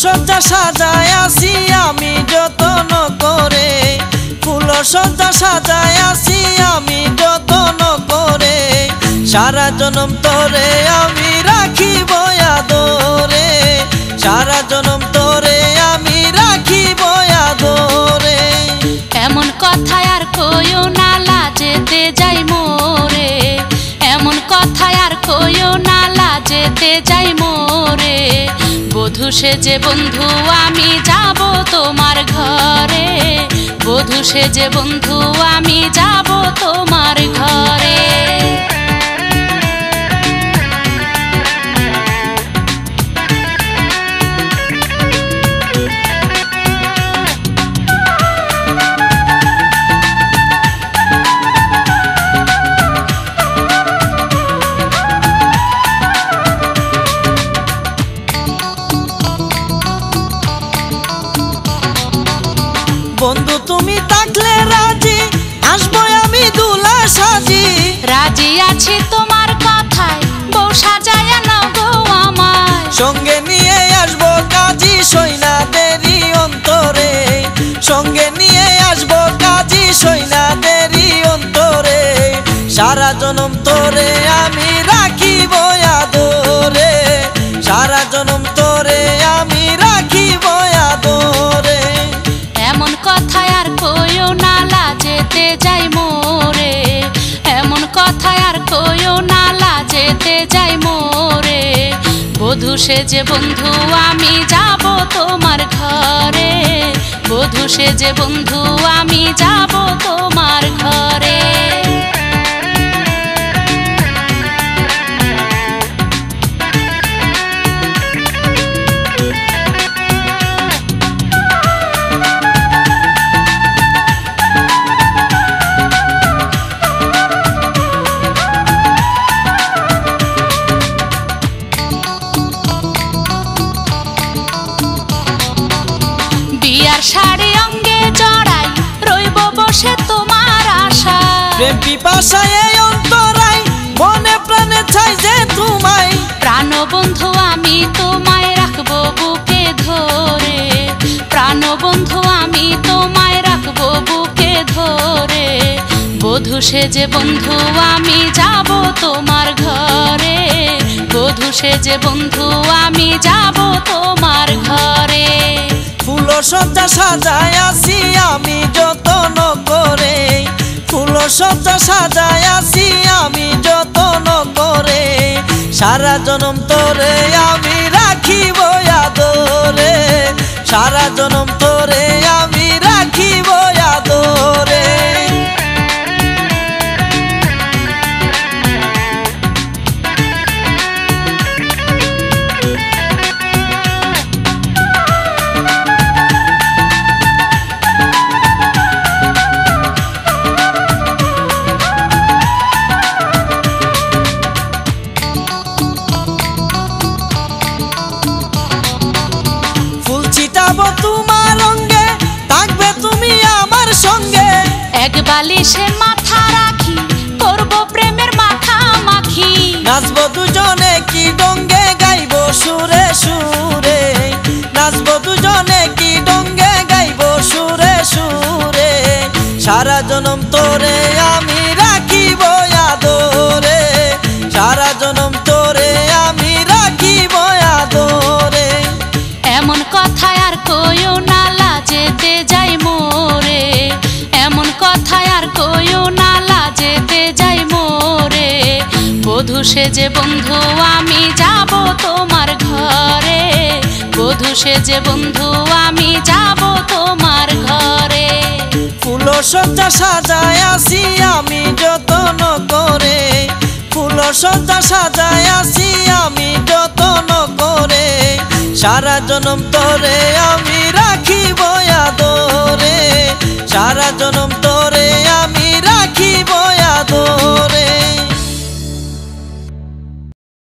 সজ্জা সাজায় আসি আমি যতন করে, ফুল সজ্জা সাজায় আসি আমি যতন করে, সারা জনম তোরে আমি রাখিব আদরে, সারা জনম তোরে আমি রাখিব আদরে। এমন কথা আর কইও না লাজেতে যাই মোরে, এমন কথা আর কইও না লাজেতে যাই মোরে, বধূ সেজে বন্ধু আমি যাব তোমার ঘরে, বধূ সেজে বন্ধু আমি যাব তোমার ঘরে। বন্ধু তুমি থাকলে রাজি আসবো আমি দুলা সাজি, রাজি আছি তোমার কথায় বউ সাজায়া নাও গো আমায়, সঙ্গে নিয়ে আসবো কাজী সৈনাদেরই অন্তরে, সঙ্গে নিয়ে আসবো কাজী সৈনাদেরই অন্তরে, সারা জনম তোরে আমি রাখিব আদরে, সারা জনম তোরে আমি রাখিব আদরে। এমন কথা আর কইও না লাজেতে যাই মোরে, এমন কথা আর কইও না লাজেতে যাই মোরে, বধূ সেজে বন্ধু আমি যাব তোমার ঘরে, বধূ সেজে বন্ধু আমি যাব তোমার ঘরে। বিয়ার শাড়ি অঙ্গে জড়াই রইব বসে তোমার আশা, প্রেম পিপাসায় এই অন্তরাই মনে প্রাণে চাই যে তোমায়, প্রাণ বন্ধু আমি তোমায় রাখবো বুকে ধরে, প্রাণ বন্ধু আমি তোমায় রাখবো বুকে ধরে, বধূ সেজে বন্ধু আমি যাব তোমার ঘরে, বধূ সেজে বন্ধু আমি যাব তোমার ঘরে। ফুল সজ্জা সাজায় আসি আমি যতন করে, ফুল সজ্জা সাজায় আসি আমি যতন করে, সারা জনম তোরে আমি রাখিব আদরে, সারা জনম তোরে আমি রাখিব আদরে। তোমার অঙ্গে থাকবে তুমি আমার সঙ্গে, এক বালিশে মাথা রাখি করব প্রেমের মাখামাখি, নাচবো দুজনে কি ডঙ্গে গাইব সুরে সুরে, নাচবো দুজনে কি ডঙ্গে গাইব সুরে সুরে, সারা জনম তোরে আমি রাখিব আদরে, সারা জনম তোরে আমি রাখিব আদরে। এমন কথা আর কইও না লাজেতে যাই মোরে, এমন কথা আর কইও না লাজেতে যাই মোরে, বধূ সেজে বন্ধু আমি যাব তোমার ঘরে, বধূ সেজে বন্ধু আমি যাব তোমার ঘরে। ফুল সজ্জা সাজায় আসি আমি যতন করে, ফুল সজ্জা সাজায় আসি আমি যতন করে, সারা জনম তোরে আমি রাখিব আদরে, সারা জনম তোরে